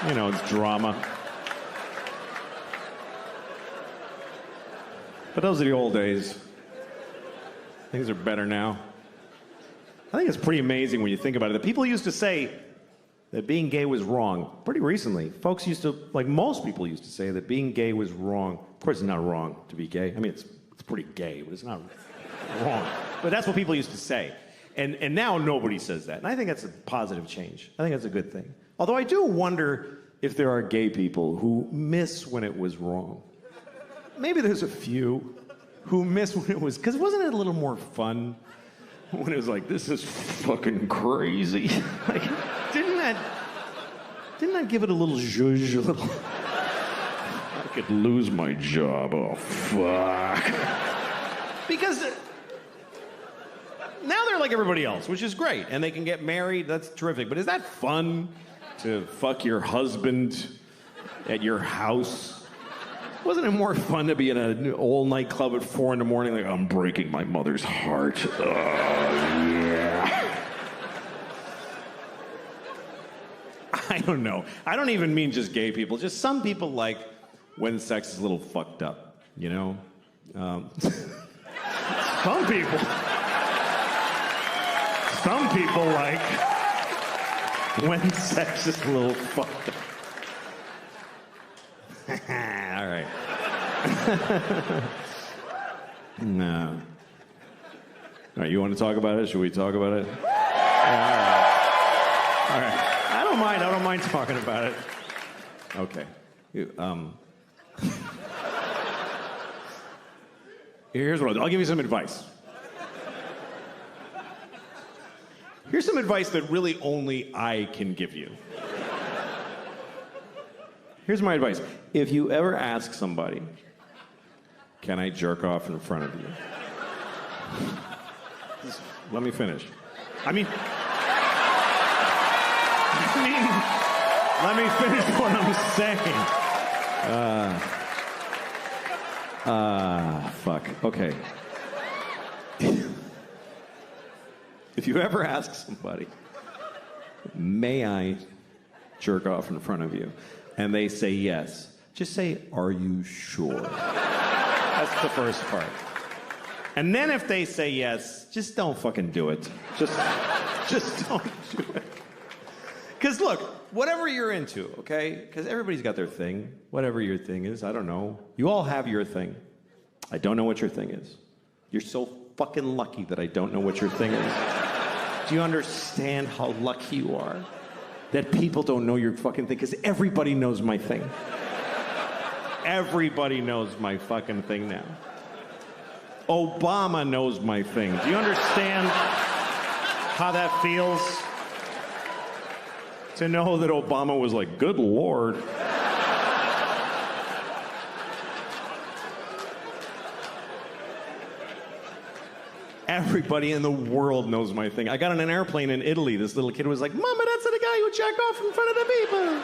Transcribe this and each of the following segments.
You know, it's drama. But those are the old days. Things are better now. I think it's pretty amazing when you think about it. The people used to say that being gay was wrong. Pretty recently, folks used to, like most people used to say that being gay was wrong. Of course, it's not wrong to be gay. I mean, it's pretty gay, but it's not wrong. But that's what people used to say. And now nobody says that. And I think that's a positive change. I think that's a good thing. Although I do wonder if there are gay people who miss when it was wrong. Maybe there's a few who miss when it was, because wasn't it a little more fun when it was like, this is fucking crazy? Like, didn't that give it a little zhuzh, a little, I could lose my job, oh fuck. Because now they're like everybody else, which is great, and they can get married, that's terrific, but is that fun to fuck your husband at your house? Wasn't it more fun to be in an old nightclub at 4 a.m, like, I'm breaking my mother's heart? Oh, yeah. I don't know. I don't even mean just gay people. Just some people like when sex is a little fucked up, you know? Some people like when sex is a little fucked up. All right. No. All right, you want to talk about it? Should we talk about it? Yeah, all right. I don't mind talking about it. Okay. Here's what I'll give you some advice. Here's some advice that really only I can give you. Here's my advice. If you ever ask somebody, can I jerk off in front of you? Just let me finish. Let me finish what I'm saying. Fuck. Okay. If you ever ask somebody, may I jerk off in front of you? And they say yes. Just say, are you sure? That's the first part. And then if they say yes, just don't fucking do it. Just don't do it. Because look, whatever you're into, okay? Because everybody's got their thing. Whatever your thing is, I don't know. You all have your thing. I don't know what your thing is. You're so fucking lucky that I don't know what your thing is. Do you understand how lucky you are? That people don't know your fucking thing, because everybody knows my thing. Everybody knows my fucking thing now. Obama knows my thing. Do you understand how that feels? To know that Obama was like, good Lord. Everybody in the world knows my thing. I got on an airplane in Italy. This little kid was like, Mama, that's the guy who jacked off in front of the people.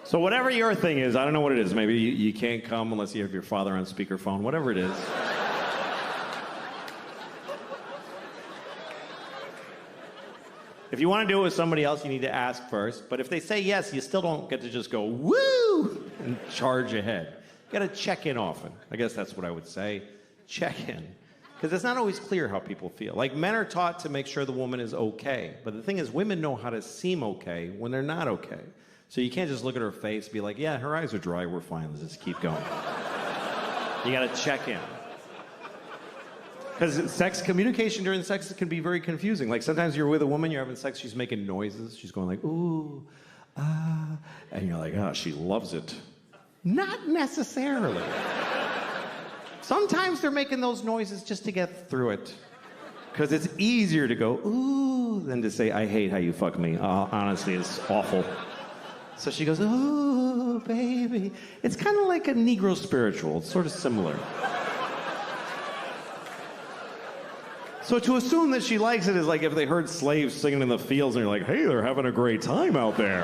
So whatever your thing is, I don't know what it is. Maybe you can't come unless you have your father on speakerphone. Whatever it is. If you want to do it with somebody else, you need to ask first. But if they say yes, you still don't get to just go, woo, and charge ahead. You got to check in often. I guess that's what I would say. Check in. Because it's not always clear how people feel. Like, men are taught to make sure the woman is okay. But the thing is, women know how to seem okay when they're not okay. So you can't just look at her face and be like, yeah, her eyes are dry, we're fine, let's just keep going. You got to check in. Because communication during sex can be very confusing. Like, sometimes you're with a woman, you're having sex, she's making noises. She's going like, ooh, ah. And you're like, oh, she loves it. Not necessarily. Sometimes they're making those noises just to get through it. Because it's easier to go, ooh, than to say, I hate how you fuck me. Honestly, it's awful. So she goes, ooh, baby. It's kind of like a Negro spiritual. It's sort of similar. So to assume that she likes it is like if they heard slaves singing in the fields and you're like, hey, they're having a great time out there.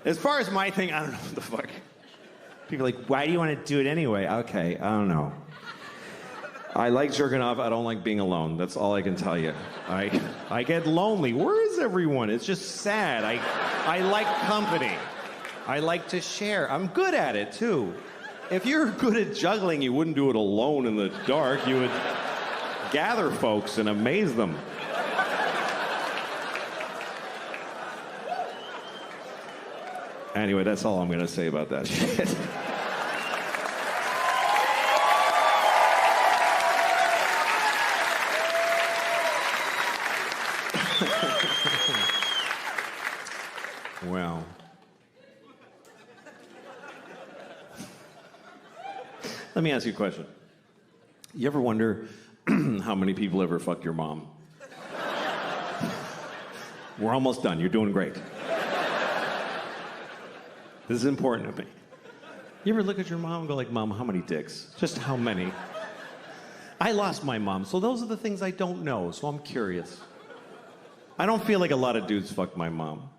As far as my thing, I don't know what the fuck. People are like, why do you want to do it anyway? Okay, I don't know. I like jerking off. I don't like being alone. That's all I can tell you. I get lonely. Where is everyone? It's just sad. I like company. I like to share. I'm good at it, too. If you're good at juggling, you wouldn't do it alone in the dark. You would gather folks and amaze them. Anyway, that's all I'm going to say about that shit. Well. Let me ask you a question. You ever wonder how many people ever fucked your mom? We're almost done. You're doing great. This is important to me. You ever look at your mom and go like, Mom, how many dicks? Just how many? I lost my mom, so those are the things I don't know, so I'm curious. I don't feel like a lot of dudes fucked my mom.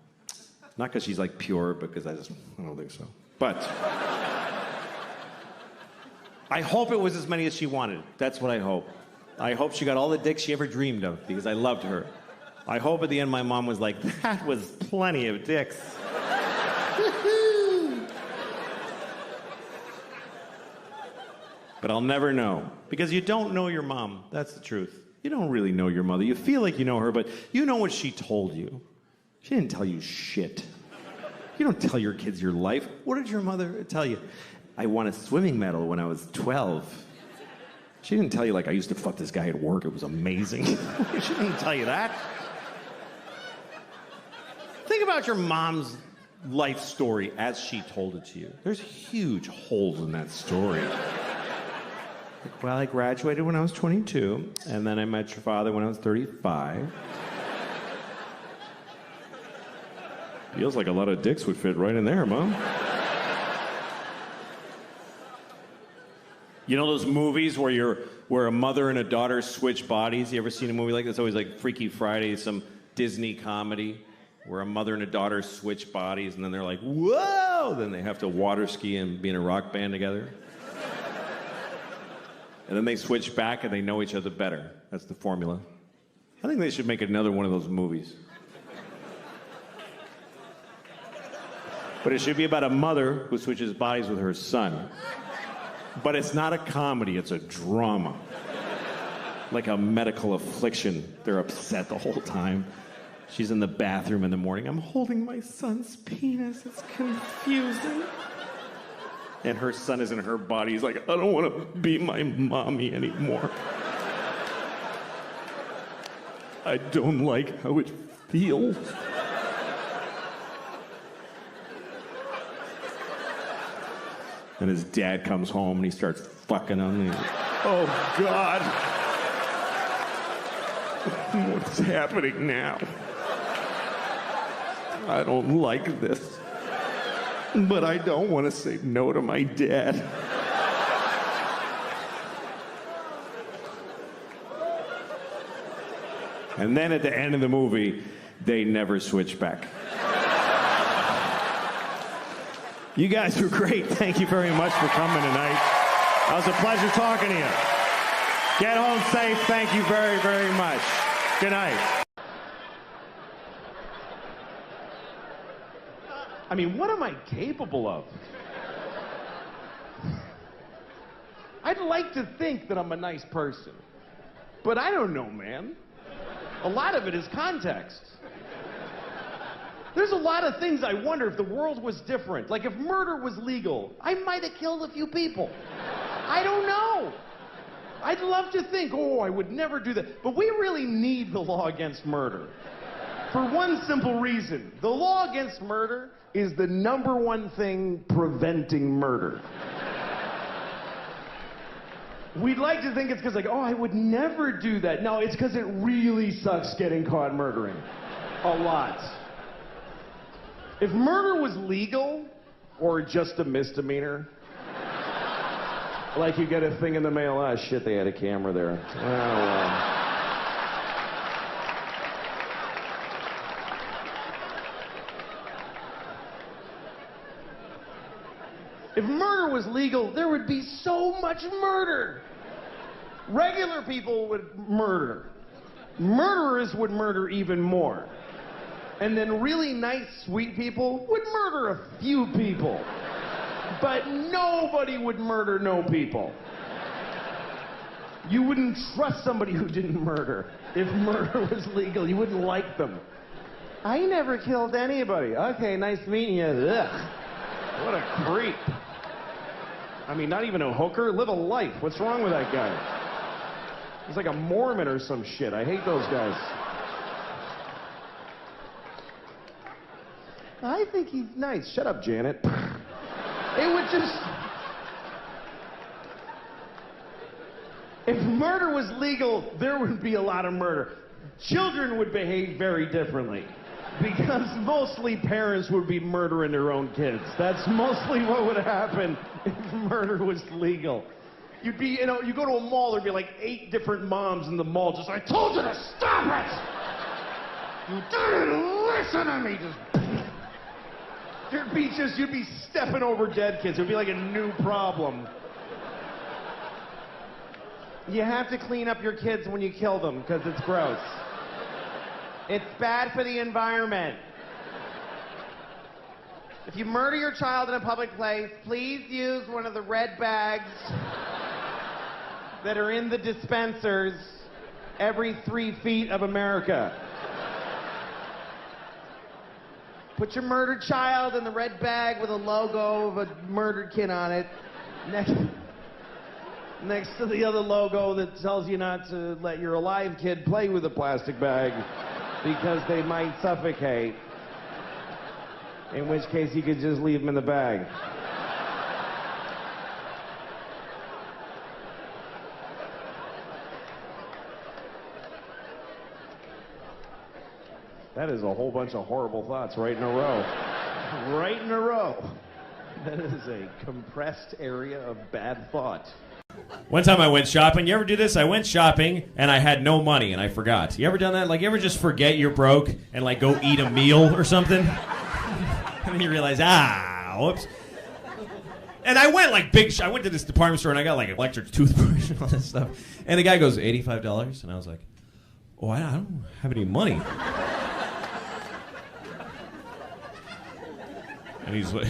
Not because she's like pure, because I don't think so. But I hope it was as many as she wanted. That's what I hope. I hope she got all the dicks she ever dreamed of, because I loved her. I hope at the end my mom was like, that was plenty of dicks. But I'll never know, because you don't know your mom. That's the truth. You don't really know your mother. You feel like you know her, but you know what she told you. She didn't tell you shit. You don't tell your kids your life. What did your mother tell you? I won a swimming medal when I was 12. She didn't tell you, like, I used to fuck this guy at work. It was amazing. She didn't tell you that. Think about your mom's life story as she told it to you. There's huge holes in that story. Like, well, I graduated when I was 22, and then I met your father when I was 35. Feels like a lot of dicks would fit right in there, Mom. You know those movies where a mother and a daughter switch bodies? You ever seen a movie like this? It's always like Freaky Friday, some Disney comedy where a mother and a daughter switch bodies, and then they're like, whoa! Then they have to water ski and be in a rock band together. And then they switch back and they know each other better. That's the formula. I think they should make another one of those movies. But it should be about a mother who switches bodies with her son. But it's not a comedy, it's a drama. Like a medical affliction. They're upset the whole time. She's in the bathroom in the morning. I'm holding my son's penis. It's confusing. And her son is in her body. He's like, I don't want to be my mommy anymore. I don't like how it feels. And his dad comes home and he starts fucking on me. Oh, God. What's happening now? I don't like this. But I don't want to say no to my dad. And then at the end of the movie, they never switch back. You guys were great. Thank you very much for coming tonight. It was a pleasure talking to you. Get home safe. Thank you very, very much. Good night. I mean, what am I capable of? I'd like to think that I'm a nice person. But I don't know, man. A lot of it is context. There's a lot of things I wonder if the world was different. Like if murder was legal, I might have killed a few people. I don't know. I'd love to think, oh, I would never do that. But we really need the law against murder. For one simple reason. The law against murder is the #1 thing preventing murder. We'd like to think it's because, like, oh, I would never do that. No, it's because it really sucks getting caught murdering. A lot. If murder was legal, or just a misdemeanor, like you get a thing in the mail, ah, shit, they had a camera there. Oh, well. If murder was legal, there would be so much murder. Regular people would murder. Murderers would murder even more. And then really nice, sweet people would murder a few people. But nobody would murder no people. You wouldn't trust somebody who didn't murder. If murder was legal, you wouldn't like them. I never killed anybody. Okay, nice meeting you. Ugh. What a creep. I mean, not even a hooker. Live a life. What's wrong with that guy? He's like a Mormon or some shit. I hate those guys. I think he's nice. Shut up, Janet. It would just... If murder was legal, there would be a lot of murder. Children would behave very differently. Because mostly parents would be murdering their own kids. That's mostly what would happen if murder was legal. You'd be, you go to a mall, there'd be like 8 different moms in the mall just, I told you to stop it! You didn't listen to me! You'd be stepping over dead kids. It would be like a new problem. You have to clean up your kids when you kill them, because it's gross. It's bad for the environment. If you murder your child in a public place, please use one of the red bags that are in the dispensers every 3 feet of America. Put your murdered child in the red bag with a logo of a murdered kid on it. Next to the other logo that tells you not to let your alive kid play with a plastic bag because they might suffocate. In which case you could just leave them in the bag. That is a whole bunch of horrible thoughts right in a row. Right in a row. That is a compressed area of bad thought. One time I went shopping. You ever do this? I went shopping and I had no money and I forgot. You ever done that? Like, you ever just forget you're broke and like go eat a meal or something? And then you realize, whoops. And I went like I went to this department store and I got like electric toothbrush and all that stuff. And the guy goes, $85? And I was like, oh, I don't have any money. And he's like,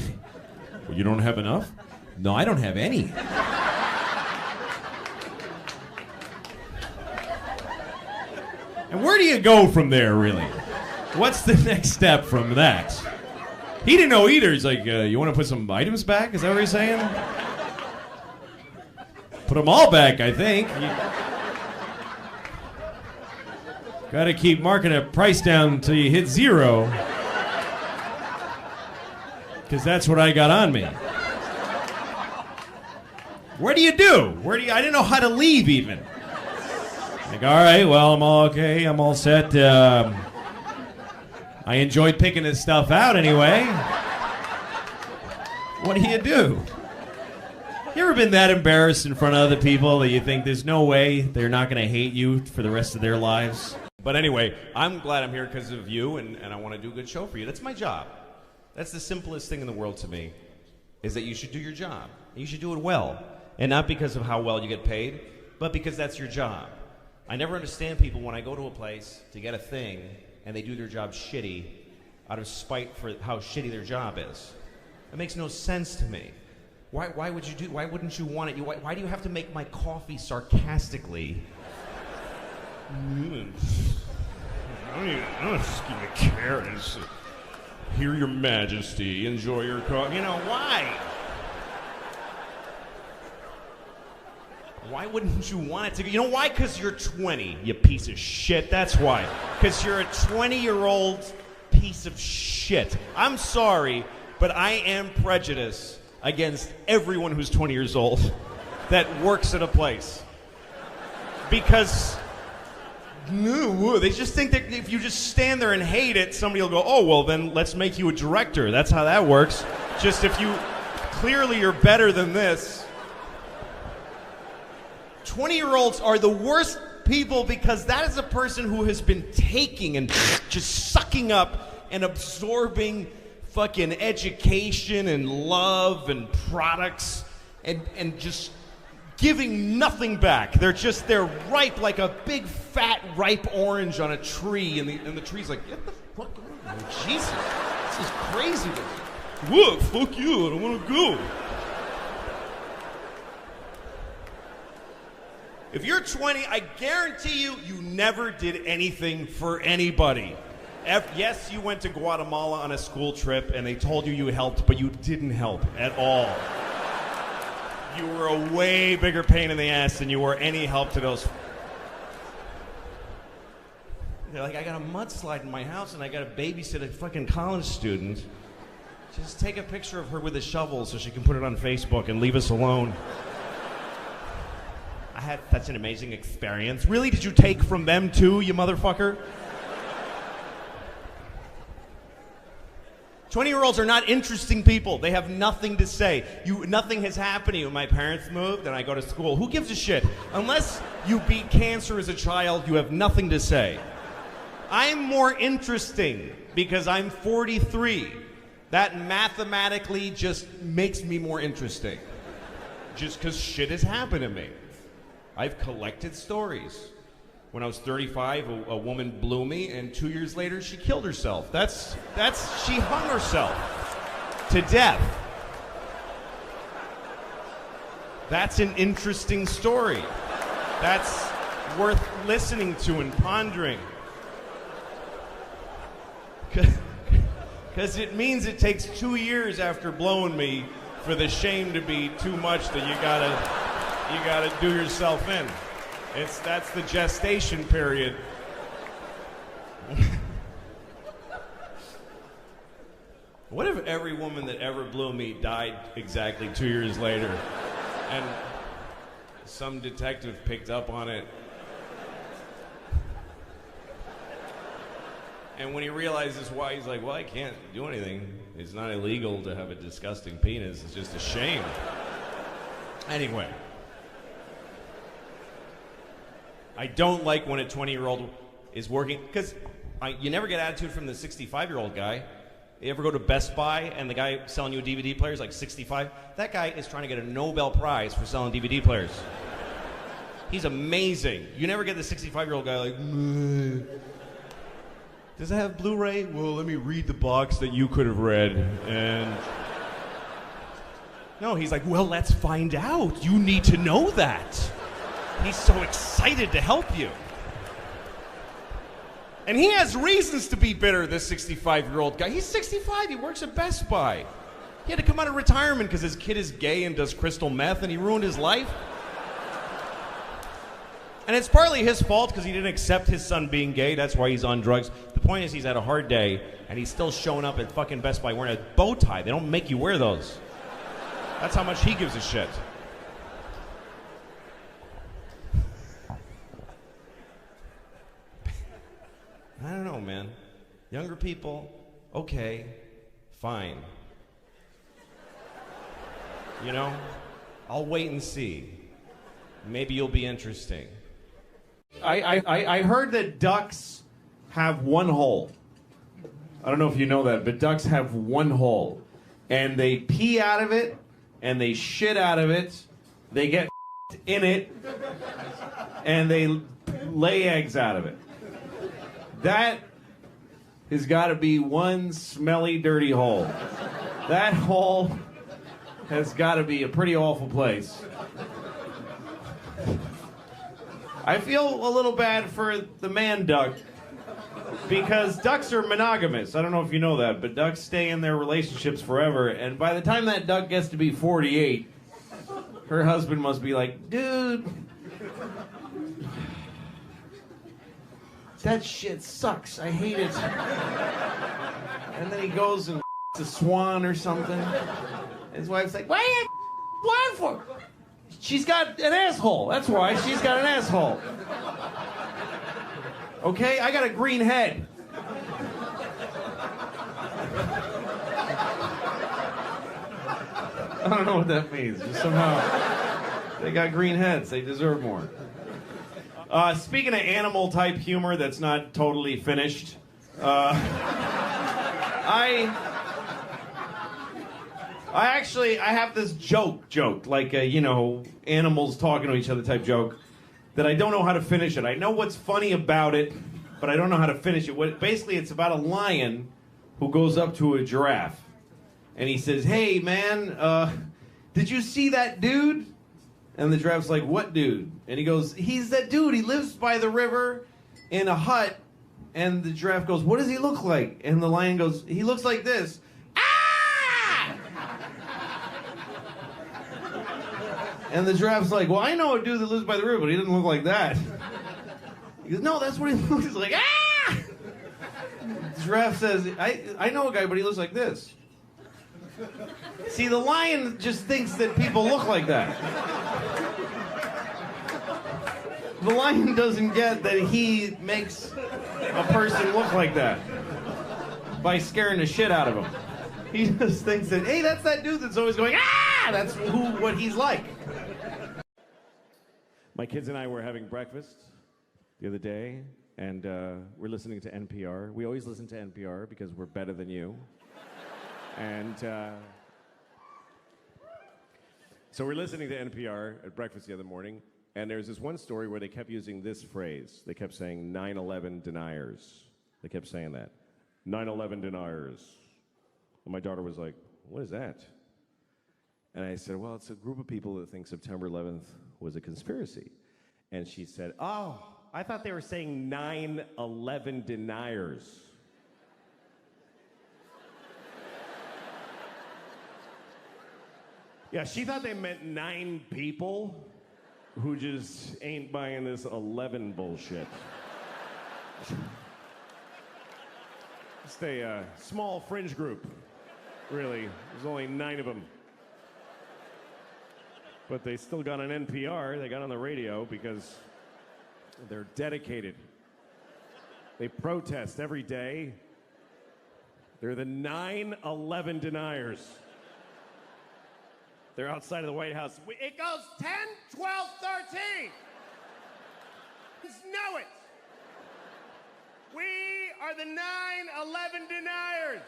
well, you don't have enough? No, I don't have any. And where do you go from there, really? What's the next step from that? He didn't know either. He's like, you want to put some items back? Is that what he's saying? Put them all back, I think. Got to keep marking a price down until you hit 0. Because that's what I got on me. Where do you do? I didn't know how to leave even. Like, all right, well, I'm all okay. I'm all set. I enjoyed picking this stuff out anyway. What do you do? You ever been that embarrassed in front of other people that you think there's no way they're not going to hate you for the rest of their lives? But anyway, I'm glad I'm here because of you, and I want to do a good show for you. That's my job. That's the simplest thing in the world to me, is that you should do your job. You should do it well. And not because of how well you get paid, but because that's your job. I never understand people when I go to a place to get a thing and they do their job shitty out of spite for how shitty their job is. It makes no sense to me. Why wouldn't you want it? Why do you have to make my coffee sarcastically? I don't just give you carrots. Hear your majesty, enjoy your coffee. Why? Why wouldn't you want it to go? You know why? Because you're 20, you piece of shit. That's why. Because you're a 20-year-old piece of shit. I'm sorry, but I am prejudiced against everyone who's 20 years old that works at a place. Because they just think that if you just stand there and hate it, somebody will go, oh, well, then let's make you a director. That's how that works. Just if you clearly you're better than this. 20-year-olds are the worst people because that is a person who has been taking and just sucking up and absorbing fucking education and love and products and just giving nothing back. They're ripe like a big fat ripe orange on a tree, and the tree's like, get the fuck out of here. Jesus, this is crazy. What? Fuck you, I don't want to go. If you're 20, I guarantee you never did anything for anybody. Yes, you went to Guatemala on a school trip and they told you helped, but you didn't help at all. You were a way bigger pain in the ass than you were any help to those. They're like, I got a mudslide in my house and I got to babysit a fucking college student. Just take a picture of her with a shovel so she can put it on Facebook and leave us alone. I had such an amazing experience. Really? Did you take from them too, you motherfucker? 20-year-olds are not interesting people. They have nothing to say. Nothing has happened to you. My parents moved and I go to school. Who gives a shit? Unless you beat cancer as a child, you have nothing to say. I'm more interesting because I'm 43. That mathematically just makes me more interesting. Just because shit has happened to me. I've collected stories. When I was 35, a woman blew me, and 2 years later, she killed herself. She hung herself to death. That's an interesting story. That's worth listening to and pondering. Because it means it takes 2 years after blowing me for the shame to be too much that you gotta do yourself in. That's the gestation period. What if every woman that ever blew me died exactly 2 years later, and some detective picked up on it? And when he realizes why, he's like, well, I can't do anything. It's not illegal to have a disgusting penis. It's just a shame. Anyway. I don't like when a 20-year-old is working, because you never get attitude from the 65-year-old guy. You ever go to Best Buy and the guy selling you a DVD player is like 65? That guy is trying to get a Nobel Prize for selling DVD players. He's amazing. You never get the 65-year-old guy like, meh. Does it have Blu-ray? Well, let me read the box that you could have read. And no, he's like, well, let's find out. You need to know that. He's so excited to help you. And he has reasons to be bitter, this 65-year-old guy. He's 65, he works at Best Buy. He had to come out of retirement because his kid is gay and does crystal meth and he ruined his life. And it's partly his fault because he didn't accept his son being gay. That's why he's on drugs. The point is he's had a hard day and he's still showing up at fucking Best Buy wearing a bow tie. They don't make you wear those. That's how much he gives a shit. I don't know, man. Younger people, okay, fine. You know, I'll wait and see. Maybe you'll be interesting. I heard that ducks have one hole. I don't know if you know that, but ducks have one hole. And they pee out of it, and they shit out of it, they get in it, and they lay eggs out of it. That has got to be one smelly, dirty hole. That hole has got to be a pretty awful place. I feel a little bad for the man duck because ducks are monogamous. I don't know if you know that, but ducks stay in their relationships forever. And by the time that duck gets to be 48, her husband must be like, dude, that shit sucks. I hate it. And then he goes and a swan or something. His wife's like, why are you swan for? She's got an asshole. That's why she's got an asshole. Okay, I got a green head. I don't know what that means. Just somehow they got green heads. They deserve more. Speaking of animal-type humor that's not totally finished, I I have this joke, like, animals talking to each other type joke, that I don't know how to finish it. I know what's funny about it, but I don't know how to finish it. Basically, it's about a lion who goes up to a giraffe, and he says, "Hey, man, did you see that dude?" And the giraffe's like, "What dude?" And he goes, "He's that dude. He lives by the river in a hut." And the giraffe goes, "What does he look like?" And the lion goes, "He looks like this." Ah! And the giraffe's like, "Well, I know a dude that lives by the river, but he doesn't look like that." He goes, "No, that's what he looks like." Ah! The giraffe says, I know a guy, but he looks like this. See, the lion just thinks that people look like that. The lion doesn't get that he makes a person look like that by scaring the shit out of him. He just thinks that, hey, that's that dude that's always going, ah! That's what he's like. My kids and I were having breakfast the other day, and we're listening to NPR. We always listen to NPR because we're better than you. And so we're listening to NPR at breakfast the other morning, and there's this one story where they kept using this phrase. They kept saying 9/11 deniers. They kept saying that. 9/11 deniers. And my daughter was like, "What is that?" And I said, "Well, it's a group of people that think September 11th was a conspiracy." And she said, "Oh, I thought they were saying 9/11 deniers." Yeah, she thought they meant 9 people who just ain't buying this 11 bullshit. Just a small fringe group, really. There's only 9 of them. But they still got on NPR, they got on the radio because they're dedicated. They protest every day. They're the 9/11 deniers. They're outside of the White House. It goes 10, 12, 13. Just know it. We are the 9/11 deniers.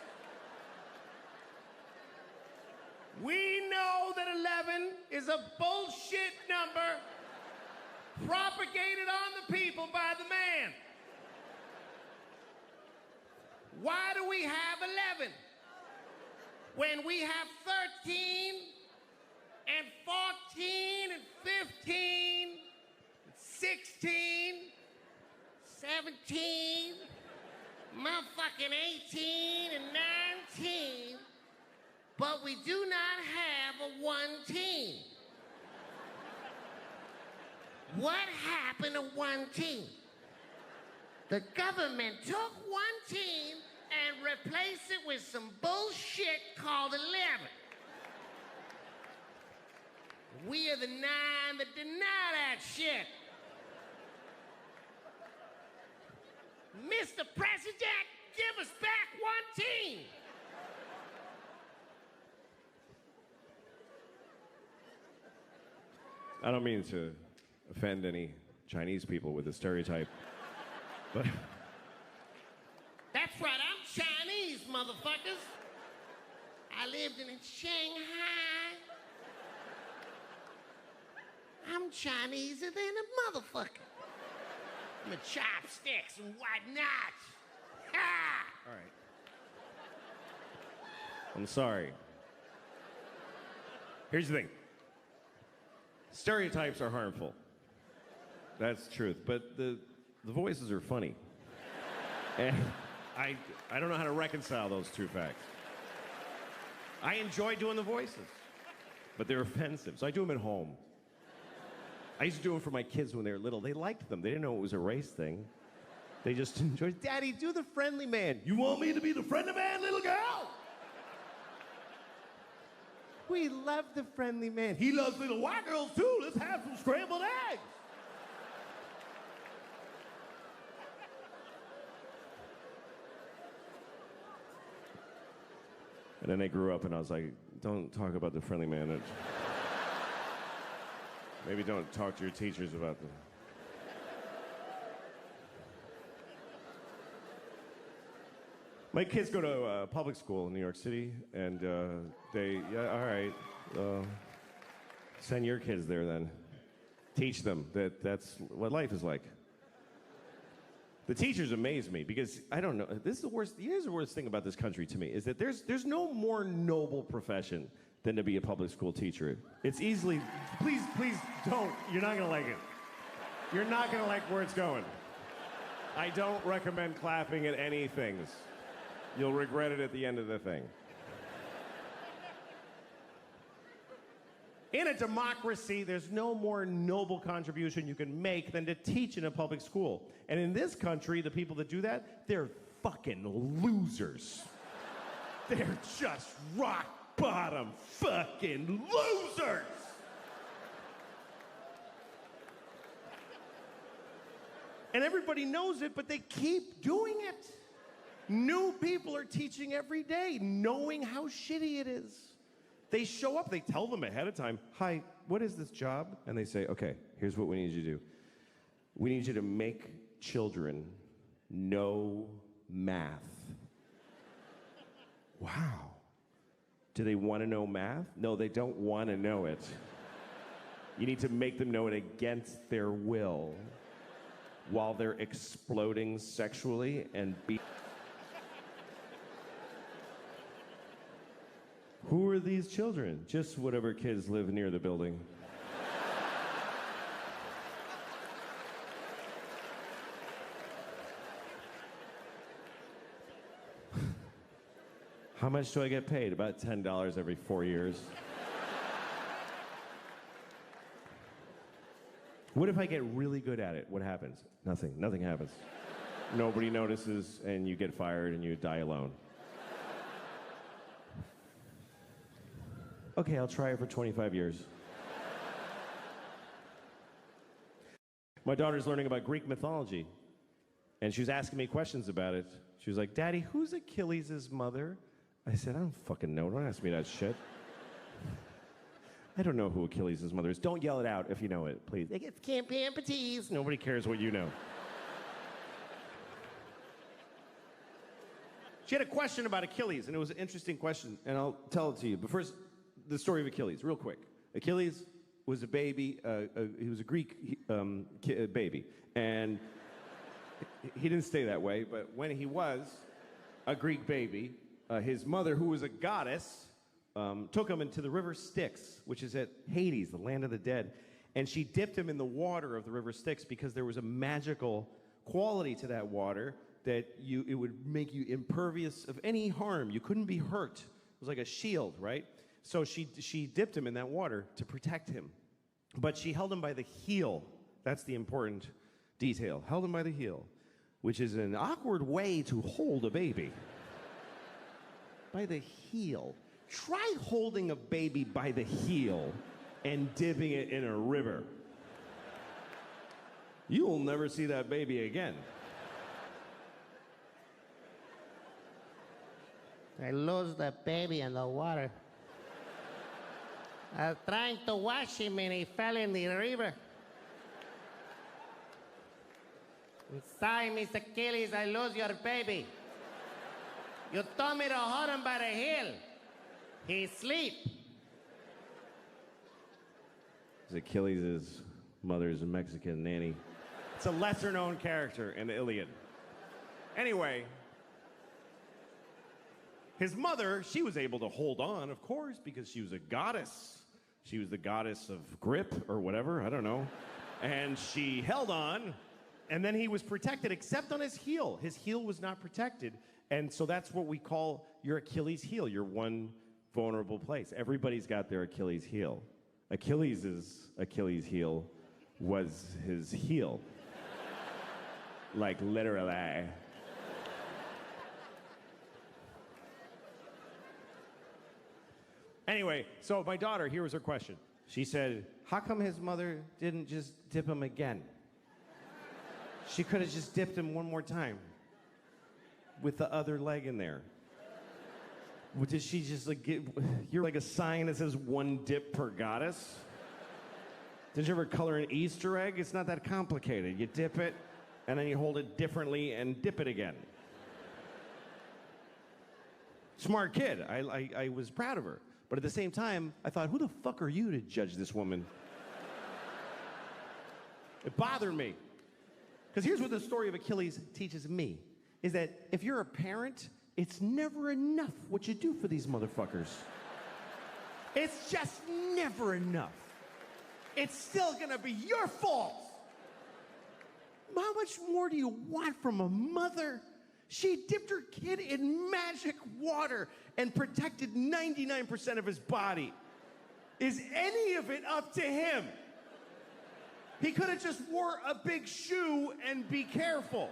We know that 11 is a bullshit number propagated on the people by the man. Why do we have 11 when we have 13 and 14 and 15 and 16, 17, motherfucking 18 and 19, but we do not have a 1 team? What happened to 1 team? The government took 1 team and replaced it with some bullshit called 11. We are the 9 that deny that shit. Mr. President, give us back 1 team. I don't mean to offend any Chinese people with the stereotype, but... That's right, I'm Chinese, motherfuckers. I lived in Shanghai. I'm Chineser than a motherfucker. I'm a chopsticks and whatnot. Ha! All right. I'm sorry. Here's the thing. Stereotypes are harmful. That's the truth. But the voices are funny. And I don't know how to reconcile those two facts. I enjoy doing the voices, but they're offensive, so I do them at home. I used to do them for my kids when they were little. They liked them. They didn't know it was a race thing. They just enjoyed, Daddy, do the friendly man. You want me to be the friendly man, little girl? We love the friendly man. He loves little white girls, too. Let's have some scrambled eggs. And then they grew up, and I was like, don't talk about the friendly man. Maybe don't talk to your teachers about them. My kids go to public school in New York City, and all right, send your kids there then. Teach them that's what life is like. The teachers amaze me because I don't know. This is the worst. Here's the worst thing about this country to me is that there's no more noble profession than to be a public school teacher. It's easily. Please don't. You're not gonna like it. You're not gonna like where it's going. I don't recommend clapping at any things. You'll regret it at the end of the thing. In a democracy, there's no more noble contribution you can make than to teach in a public school. And in this country, the people that do that, they're fucking losers. They're just rock bottom fucking losers. And everybody knows it, but they keep doing it. New people are teaching every day, knowing how shitty it is. They show up, they tell them ahead of time, hi, what is this job? And they say, okay, here's what we need you to do. We need you to make children know math. Wow. Do they want to know math? No, they don't want to know it. You need to make them know it against their will while they're exploding sexually and Who are these children? Just whatever kids live near the building. How much do I get paid? About $10 every 4 years. What if I get really good at it? What happens? Nothing. Nothing happens. Nobody notices, and you get fired, and you die alone. Okay, I'll try it for 25 years. My daughter's learning about Greek mythology, and she was asking me questions about it. She was like, Daddy, who's Achilles' mother? I said, I don't fucking know. Don't ask me that shit. I don't know who Achilles' mother is. Don't yell it out if you know it, please. It can't be empathies. Nobody cares what you know. She had a question about Achilles, and it was an interesting question, and I'll tell it to you. But first, the story of Achilles, real quick. Achilles was a baby. He was a Greek baby, and he didn't stay that way. But when he was a Greek baby, his mother, who was a goddess, took him into the river Styx, which is at Hades, the land of the dead, and she dipped him in the water of the river Styx because there was a magical quality to that water that it would make you impervious of any harm. You couldn't be hurt. It was like a shield, right? So she dipped him in that water to protect him. But she held him by the heel. That's the important detail. Held him by the heel, which is an awkward way to hold a baby. By the heel. Try holding a baby by the heel and dipping it in a river. You will never see that baby again. I lost the baby in the water. I was trying to wash him and he fell in the river. I'm sorry, Mr. Achilles, I lost your baby. You told me to hold him by the heel. He's asleep. Achilles' mother's a Mexican nanny. It's a lesser-known character in the Iliad. Anyway, his mother, she was able to hold on, of course, because she was a goddess. She was the goddess of grip or whatever, I don't know. And she held on, and then he was protected, except on his heel. His heel was not protected, and so that's what we call your Achilles' heel, your one vulnerable place. Everybody's got their Achilles' heel. Achilles' Achilles' heel was his heel. Like literally. Anyway, so my daughter, here was her question. She said, how come his mother didn't just dip him again? She could have just dipped him one more time with the other leg in there. Did she just like you're like a sign that says one dip per goddess? Did you ever color an Easter egg? It's not that complicated. You dip it, and then you hold it differently and dip it again. smart kid. I was proud of her. But at the same time, I thought, who the fuck are you to judge this woman? It bothered me. Because here's what the story of Achilles teaches me, is that if you're a parent, it's never enough what you do for these motherfuckers. It's just never enough. It's still gonna be your fault. How much more do you want from a mother? She dipped her kid in magic water and protected 99% of his body. Is any of it up to him? He could have just wore a big shoe and be careful.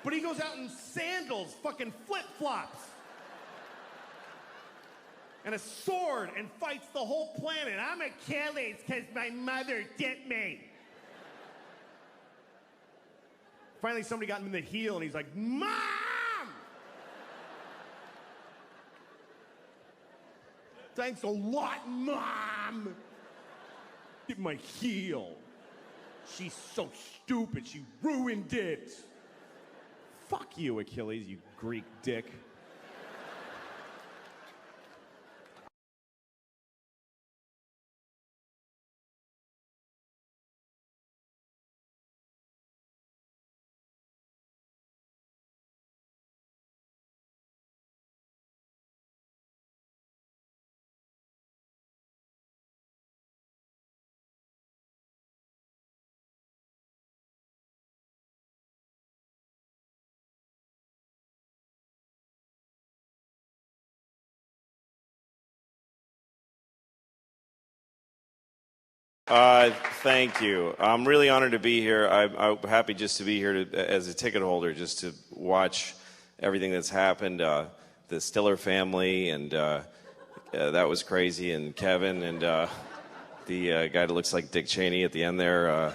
But he goes out in sandals, fucking flip-flops, and a sword and fights the whole planet. I'm Achilles because my mother dipped me. Finally, somebody got him in the heel, and he's like, Mom! Thanks a lot, Mom! Dip my heel. She's so stupid, she ruined it. Fuck you, Achilles, you Greek dick. Thank you. I'm really honored to be here. I'm happy just to be here as a ticket holder, just to watch everything that's happened. The Stiller family, and that was crazy, and Kevin, and the guy that looks like Dick Cheney at the end there. A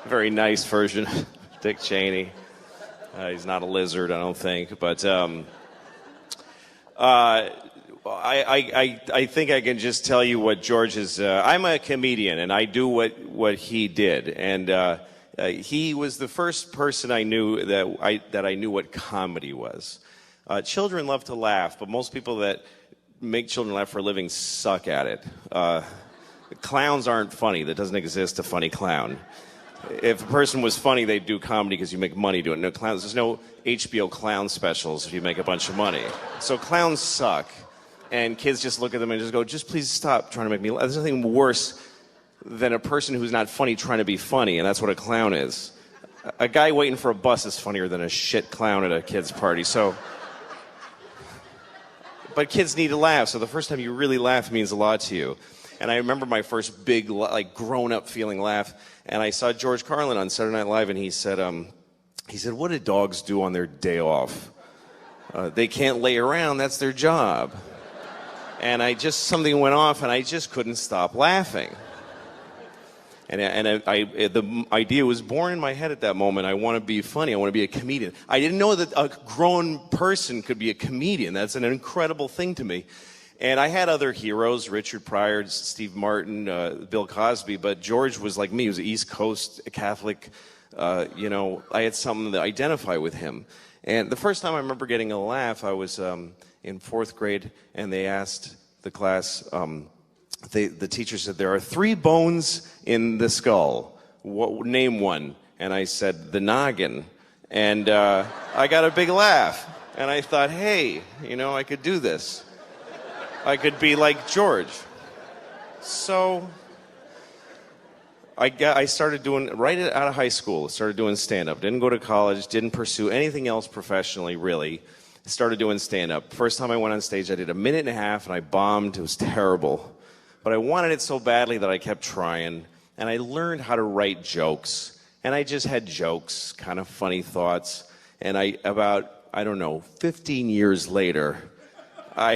very nice version of Dick Cheney. He's not a lizard, I don't think, but I think I can just tell you what George is. I'm a comedian, and I do what he did, and he was the first person I knew that I knew what comedy was. Children love to laugh, but most people that make children laugh for a living suck at it. Clowns aren't funny. There doesn't exist a funny clown. If a person was funny, they'd do comedy because you make money doing it. No clowns. There's no HBO clown specials if you make a bunch of money. So clowns suck. And kids just look at them and just go, just please stop trying to make me laugh. There's nothing worse than a person who's not funny trying to be funny, and that's what a clown is. A guy waiting for a bus is funnier than a shit clown at a kid's party. So, but kids need to laugh, so the first time you really laugh means a lot to you. And I remember my first big, like, grown-up feeling laugh, and I saw George Carlin on Saturday Night Live, and he said, what do dogs do on their day off? They can't lay around, that's their job. And something went off, and I just couldn't stop laughing. And the idea was born in my head at that moment. I want to be funny. I want to be a comedian. I didn't know that a grown person could be a comedian. That's an incredible thing to me. And I had other heroes, Richard Pryor, Steve Martin, Bill Cosby, but George was like me. He was an East Coast Catholic. I had something to identify with him. And the first time I remember getting a laugh, I was in fourth grade, and they asked the class, the teacher said, there are 3 bones in the skull. Name one. And I said, the noggin. And I got a big laugh. And I thought, hey, I could do this. I could be like George. So I started doing, right out of high school, started doing stand-up. Didn't go to college, didn't pursue anything else professionally, really. Started doing stand-up. First time I went on stage, I did 1.5 minutes, and I bombed. It was terrible. But I wanted it so badly that I kept trying, and I learned how to write jokes. And I just had jokes, kind of funny thoughts. And about 15 years later, I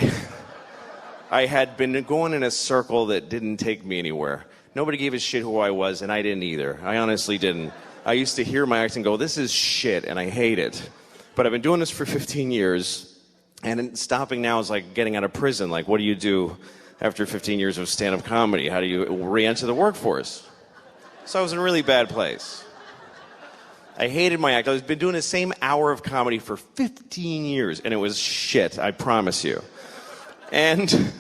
had been going in a circle that didn't take me anywhere. Nobody gave a shit who I was, and I didn't either. I honestly didn't. I used to hear my act and go, this is shit, and I hate it. But I've been doing this for 15 years, and stopping now is like getting out of prison. Like, what do you do after 15 years of stand-up comedy? How do you re-enter the workforce? So I was in a really bad place. I hated my act. I've been doing the same hour of comedy for 15 years, and it was shit, I promise you. And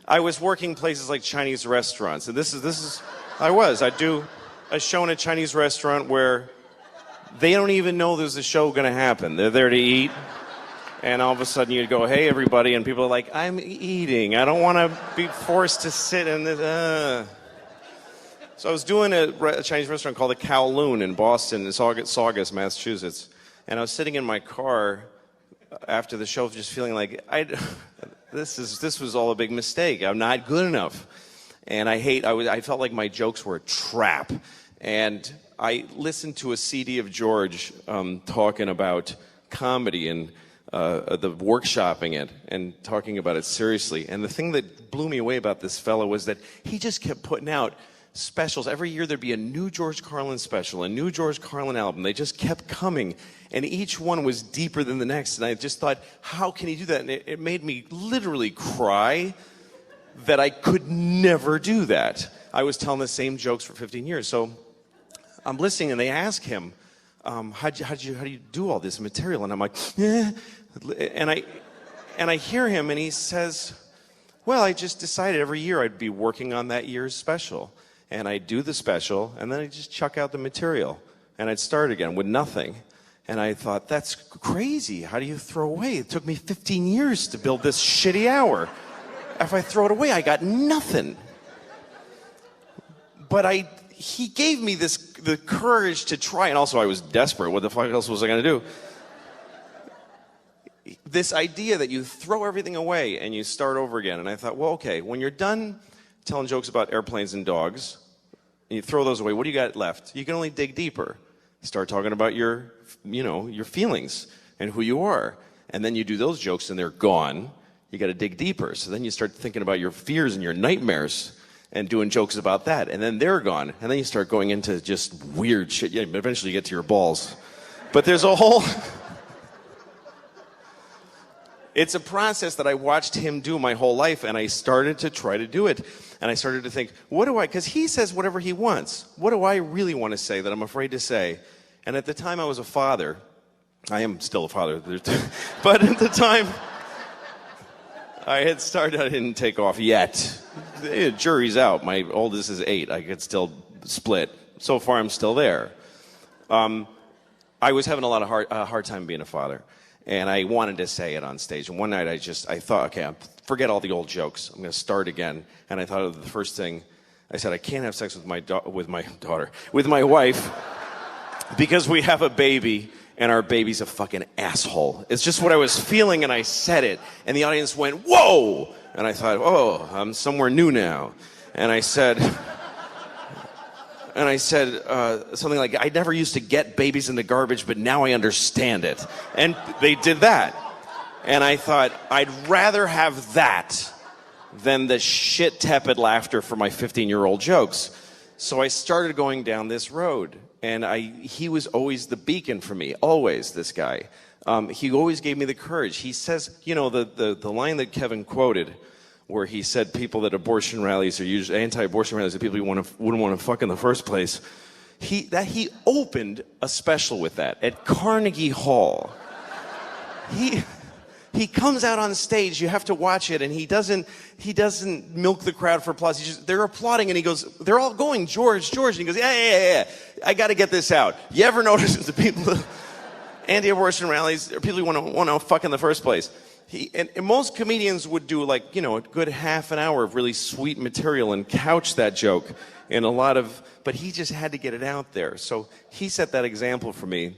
I was working places like Chinese restaurants, and I'd do a show in a Chinese restaurant where they don't even know there's a show going to happen. They're there to eat, and all of a sudden you'd go, hey, everybody, and people are like, I'm eating. I don't want to be forced to sit in this. So I was doing a Chinese restaurant called the 𝐂𝐊'𝐬 in Boston, in Saugus, Massachusetts. And I was sitting in my car after the show just feeling like, this was all a big mistake. I'm not good enough. And I felt like my jokes were a trap. And I listened to a CD of George talking about comedy and the workshopping it and talking about it seriously. And the thing that blew me away about this fellow was that he just kept putting out specials. Every year there'd be a new George Carlin special, a new George Carlin album. They just kept coming, and each one was deeper than the next. And I just thought, how can he do that? And it made me literally cry that I could never do that. I was telling the same jokes for 15 years. So I'm listening, and they ask him, how do you do all this material? And I'm like, yeah. And I hear him, and he says, well, I just decided every year I'd be working on that year's special. And I'd do the special, and then I'd just chuck out the material. And I'd start again with nothing. And I thought, that's crazy. How do you throw away? It took me 15 years to build this shitty hour. If I throw it away, I got nothing. But he gave me the courage to try, and also I was desperate. What the fuck else was I going to do? This idea that you throw everything away and you start over again. And I thought, well, okay, when you're done telling jokes about airplanes and dogs, and you throw those away, what do you got left? You can only dig deeper. Start talking about your feelings and who you are. And then you do those jokes and they're gone. You got to dig deeper. So then you start thinking about your fears and your nightmares and doing jokes about that. And then they're gone. And then you start going into just weird shit. Yeah, eventually you get to your balls. But there's a whole... It's a process that I watched him do my whole life, and I started to try to do it. And I started to think, because he says whatever he wants. What do I really want to say that I'm afraid to say? And at the time I was a father. I am still a father. But at the time I had started, I didn't take off yet. The jury's out. My oldest is 8. I could still split. So far I'm still there. I was having a lot of hard time being a father. And I wanted to say it on stage. And one night I thought, okay, forget all the old jokes. I'm going to start again. And I thought of the first thing. I said, I can't have sex with my wife, because we have a baby, and our baby's a fucking asshole. It's just what I was feeling, and I said it. And the audience went, whoa! And I thought, oh, I'm somewhere new now. And I said... something like, I never used to get babies in the garbage, but now I understand it. And they did that. And I thought, I'd rather have that than the shit tepid laughter for my 15-year-old jokes. So I started going down this road. And he was always the beacon for me, always, this guy. He always gave me the courage. He says, the line that Kevin quoted, where he said people that abortion rallies are usually anti-abortion rallies, that people you wouldn't want to fuck in the first place. He opened a special with that at Carnegie Hall. He comes out on stage. You have to watch it, and he doesn't milk the crowd for applause. They're applauding, and he goes, they're all going, George, and he goes, yeah. I got to get this out. You ever notice the people anti-abortion rallies are people who want to fuck in the first place? And most comedians would do a good half an hour of really sweet material and couch that joke in but he just had to get it out there. So he set that example for me,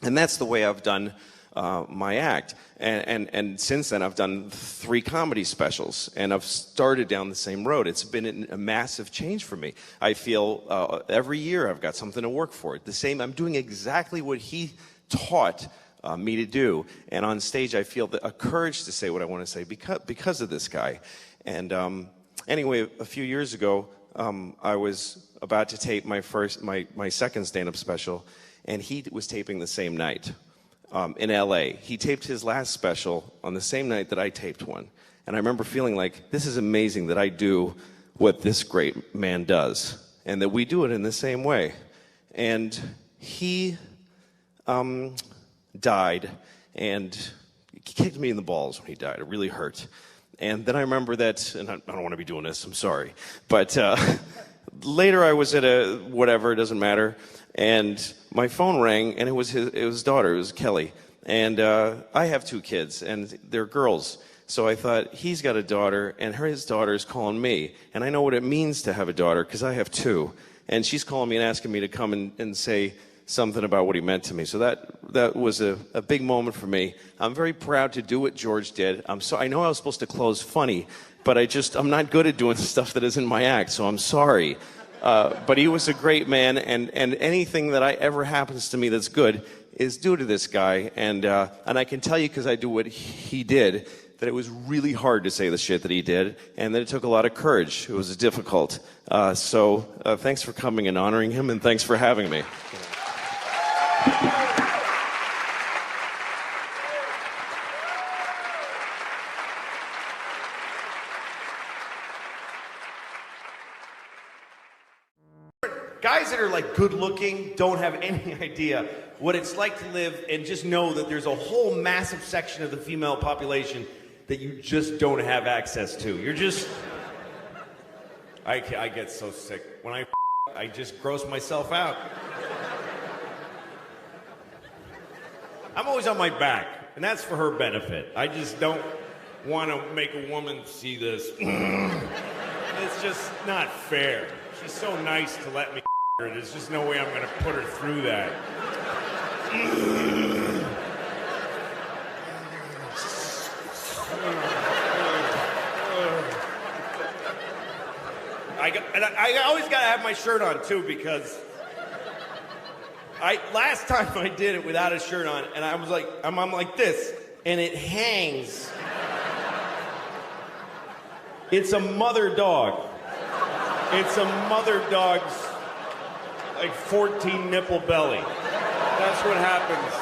and that's the way I've done my act. And since then I've done 3 comedy specials, and I've started down the same road. It's been a massive change for me. I feel every year I've got something to work for. I'm doing exactly what he taught me to do, and on stage I feel a courage to say what I want to say because of this guy. And anyway, a few years ago, I was about to tape my second stand-up special, and he was taping the same night in LA. He taped his last special on the same night that I taped one, and I remember feeling like, this is amazing that I do what this great man does, and that we do it in the same way. And he died, and he kicked me in the balls when he died. It really hurt. And then I remember that, and I don't want to be doing this, I'm sorry, but later I was at a whatever, it doesn't matter, and my phone rang, and it was his daughter, it was Kelly. And I have 2 kids, and they're girls. So I thought, he's got a daughter, and his daughter is calling me. And I know what it means to have a daughter, because I have 2. And she's calling me and asking me to come and say something about what he meant to me. So that was a big moment for me. I'm very proud to do what George did. I know I was supposed to close funny, but I'm not good at doing stuff that isn't my act, so I'm sorry. But he was a great man, and anything that ever happens to me that's good is due to this guy. And I can tell you, because I do what he did, that it was really hard to say the shit that he did, and that it took a lot of courage. It was difficult. So thanks for coming and honoring him, and thanks for having me. Guys that are like good looking don't have any idea what it's like to live and just know that there's a whole massive section of the female population that you just don't have access to. You're just... I get so sick. When I just gross myself out. I'm always on my back, and that's for her benefit. I just don't want to make a woman see this. It's just not fair. She's so nice to let me her. There's just no way I'm going to put her through that. I always got to have my shirt on, too, because last time I did it without a shirt on, and I was like, I'm like this, and it hangs. It's a mother dog. It's a mother dog's, like, 14 nipple belly. That's what happens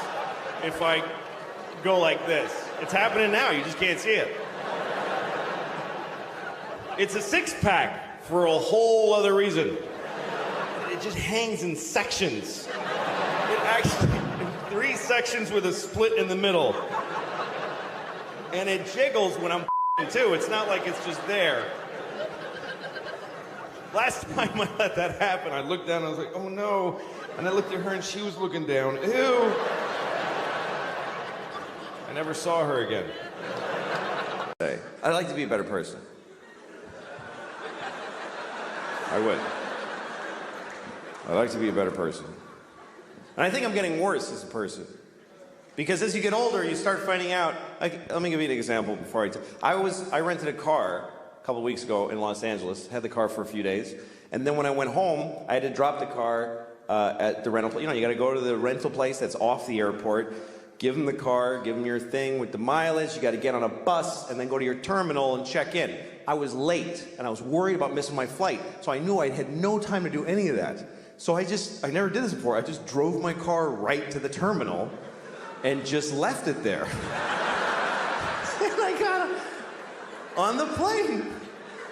if I go like this. It's happening now, you just can't see it. It's a 6-pack for a whole other reason. It just hangs in sections. It actually, in 3 sections with a split in the middle. And it jiggles when I'm too. It's not like it's just there. Last time I let that happen, I looked down and I was like, oh no. And I looked at her and she was looking down. Ew. I never saw her again. I'd like to be a better person. I would. I'd like to be a better person. And I think I'm getting worse as a person. Because as you get older, you start finding out, let me give you an example before I rented a car a couple of weeks ago in Los Angeles, had the car for a few days, and then when I went home, I had to drop the car at the rental place. You know, you gotta go to the rental place that's off the airport, give them the car, give them your thing with the mileage, you gotta get on a bus, and then go to your terminal and check in. I was late, and I was worried about missing my flight, so I knew I had no time to do any of that. So I never did this before, I just drove my car right to the terminal, and just left it there. And I got on the plane.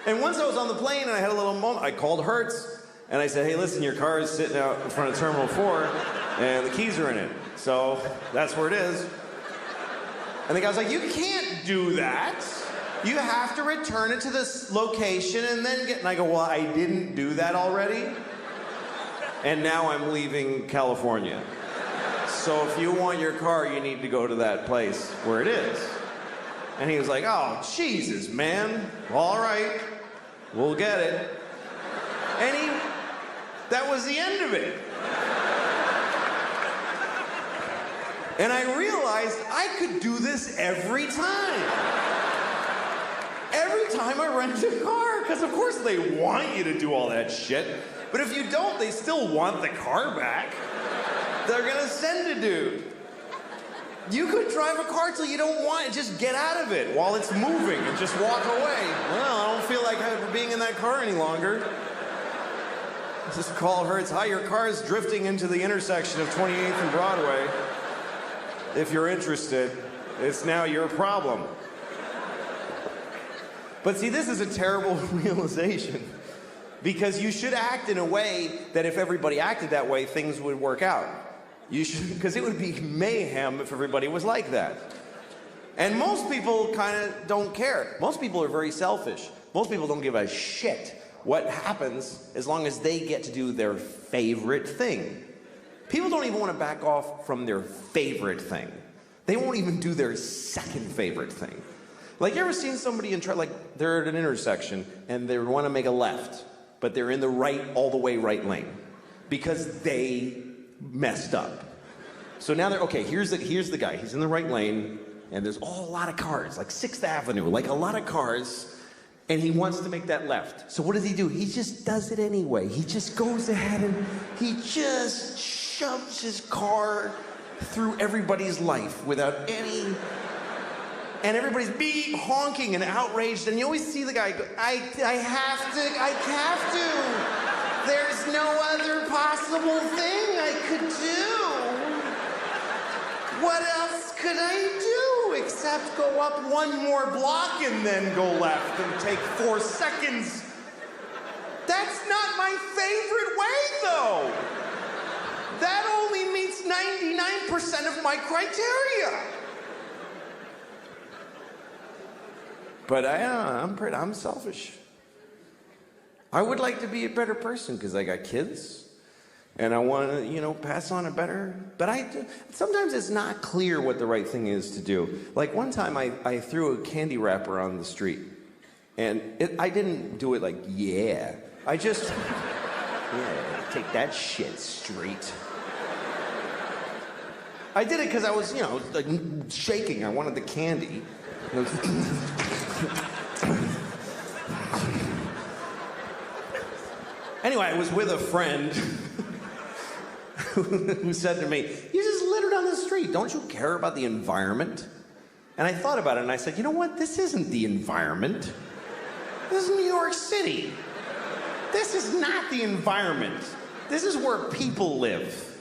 And once I was on the plane and I had a little moment, I called Hertz and I said, hey, listen, your car is sitting out in front of Terminal 4 and the keys are in it. So that's where it is. And the guy was like, you can't do that. You have to return it to this location and then and I go, well, I didn't do that already. And now I'm leaving California. So if you want your car, you need to go to that place where it is. And he was like, oh, Jesus, man. All right, we'll get it. And that was the end of it. And I realized I could do this every time. Every time I rent a car, because of course they want you to do all that shit. But if you don't, they still want the car back. They're gonna send a dude. You could drive a car till you don't want it, just get out of it while it's moving and just walk away. Well, I don't feel like being in that car any longer. Just call Hertz, hi, your car is drifting into the intersection of 28th and Broadway. If you're interested, it's now your problem. But see, this is a terrible realization because you should act in a way that if everybody acted that way, things would work out. You should, because it would be mayhem if everybody was like that. And most people kind of don't care. Most people are very selfish. Most people don't give a shit what happens as long as they get to do their favorite thing. People don't even want to back off from their favorite thing. They won't even do their second favorite thing. Like, you ever seen somebody like they're at an intersection and they want to make a left, but they're in the all the way right lane because they messed up. So now here's the guy. He's in the right lane and there's a lot of cars, like 6th Avenue, like a lot of cars, and he wants to make that left. So what does he do? He just does it anyway. He just goes ahead and he just shoves his car through everybody's life without any... And everybody's beep, honking and outraged, and you always see the guy go, I have to. There's no other possible thing I could do. What else could I do except go up one more block and then go left and take 4 seconds? That's not my favorite way, though. That only meets 99% of my criteria. But I'm selfish. I would like to be a better person because I got kids, and I want to, pass on a better. But sometimes it's not clear what the right thing is to do. Like one time, I threw a candy wrapper on the street, and I didn't do it like yeah. I just take that shit straight. I did it because I was like shaking. I wanted the candy. Anyway, I was with a friend who said to me, "You just littered on the street. Don't you care about the environment?" And I thought about it and I said, you know what? This isn't the environment. This is New York City. This is not the environment. This is where people live.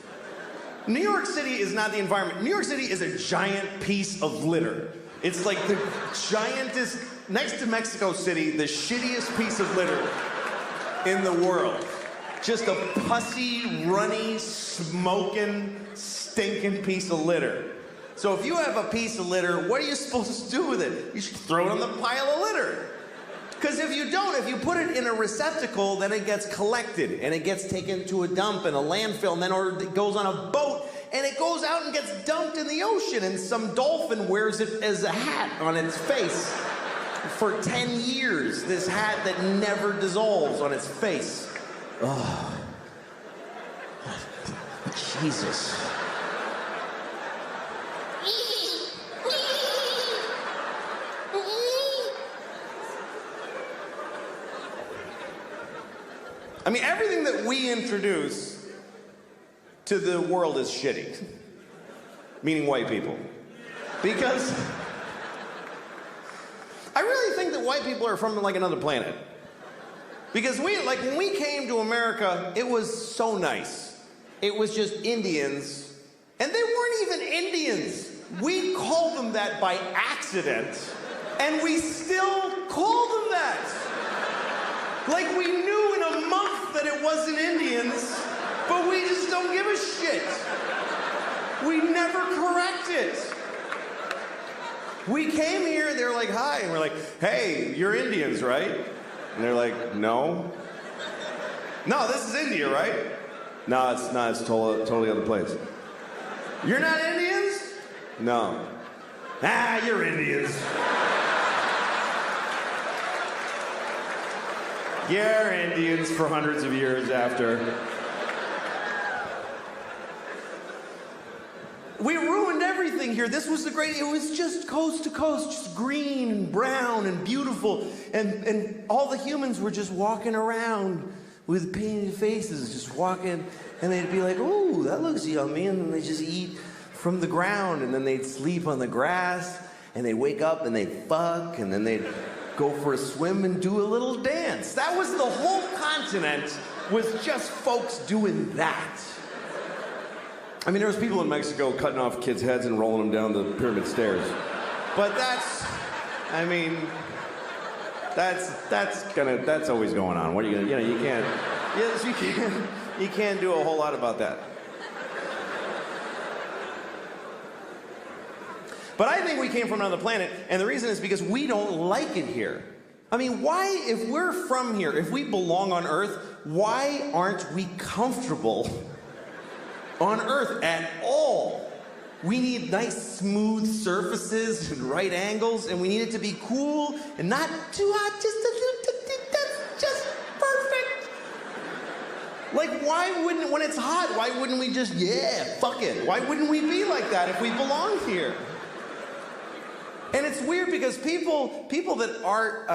New York City is not the environment. New York City is a giant piece of litter. It's like the giantest, next to Mexico City, the shittiest piece of litter in the world. Just a pussy, runny, smoking, stinking piece of litter. So if you have a piece of litter, what are you supposed to do with it? You should throw it on the pile of litter. Because if you don't, if you put it in a receptacle, then it gets collected, and it gets taken to a dump and a landfill, and then it goes on a boat, and it goes out and gets dumped in the ocean, and some dolphin wears it as a hat on its face for 10 years. This hat that never dissolves on its face. Oh. Jesus. I mean, everything that we introduce to the world is shitty. Meaning white people. Because I really think that white people are from like another planet. Because when we came to America, it was so nice. It was just Indians, and they weren't even Indians. We called them that by accident, and we still call them that. Like we knew in a month that it wasn't Indians, but we just don't give a shit. We never correct it. We came here and they're like, hi, and we're like, hey, you're Indians, right? And they're like, no. No, this is India, right? No, it's not. It's totally other place. You're not Indians? No. Ah, you're Indians. You're Indians for hundreds of years after. We ruined everything here. This was it was just coast to coast, just green and brown and beautiful. And all the humans were just walking around with painted faces, just walking. And they'd be like, ooh, that looks yummy. And then they just eat from the ground. And then they'd sleep on the grass. And they'd wake up and they'd fuck. And then they'd go for a swim and do a little dance. That was the whole continent, was just folks doing that. I mean, there was people in Mexico cutting off kids' heads and rolling them down the pyramid stairs. But that's always going on. What are you gonna, you can't do a whole lot about that. But I think we came from another planet, and the reason is because we don't like it here. I mean, why, if we're from here, if we belong on Earth, why aren't we comfortable on Earth at all? We need nice, smooth surfaces and right angles, and we need it to be cool and not too hot, just a little, that's just perfect. Like, why wouldn't, when it's hot, why wouldn't we just, yeah, fuck it? Why wouldn't we be like that if we belong here? And it's weird because people that aren't,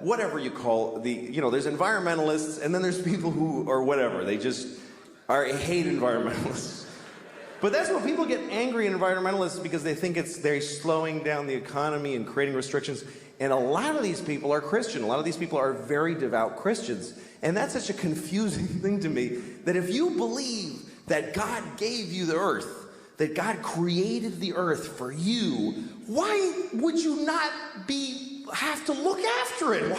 whatever you call there's environmentalists, and then there's people who are whatever, they just hate environmentalists. But that's what people get angry at environmentalists because they think they're slowing down the economy and creating restrictions. And a lot of these people are Christian. A lot of these people are very devout Christians. And that's such a confusing thing to me, that if you believe that God gave you the earth, that God created the earth for you, why would you not have to look after it?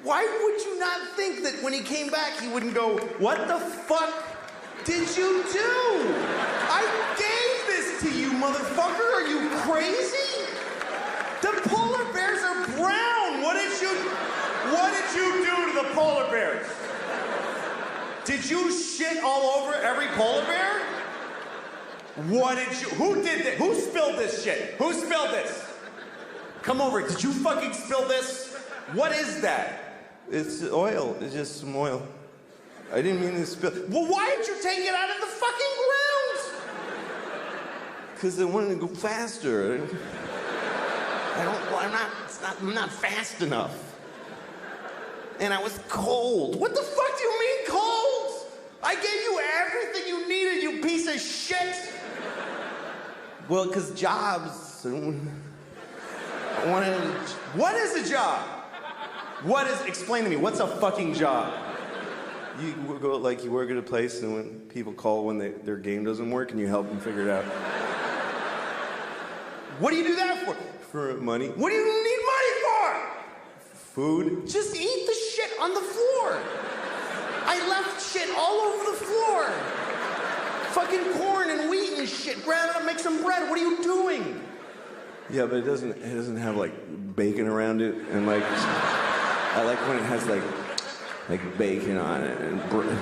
Why would you not think that when he came back, he wouldn't go, what the fuck did you do? I gave this to you, motherfucker. Are you crazy? The polar bears are brown. What did you do to the polar bears? Did you shit all over every polar bear? Who did this? Who spilled this shit? Who spilled this? Come over. Did you fucking spill this? What is that? It's oil. It's just some oil. I didn't mean to spill. Well, why did you take it out of the fucking ground? Because I wanted to go faster. I'm not fast enough. And I was cold. What the fuck do you mean cold? I gave you everything you needed, you piece of shit. Well, because jobs. What is a job? Explain to me, what's a fucking job? You work at a place and when people call when their game doesn't work and you help them figure it out. What do you do that for? For money. What do you need money for? Food. Just eat the shit on the floor. I left shit all over the floor. Fucking corn and wheat and shit. Grab it up, make some bread. What are you doing? Yeah, but it doesn't have like bacon around it, and like I like when it has like bacon on it and bread.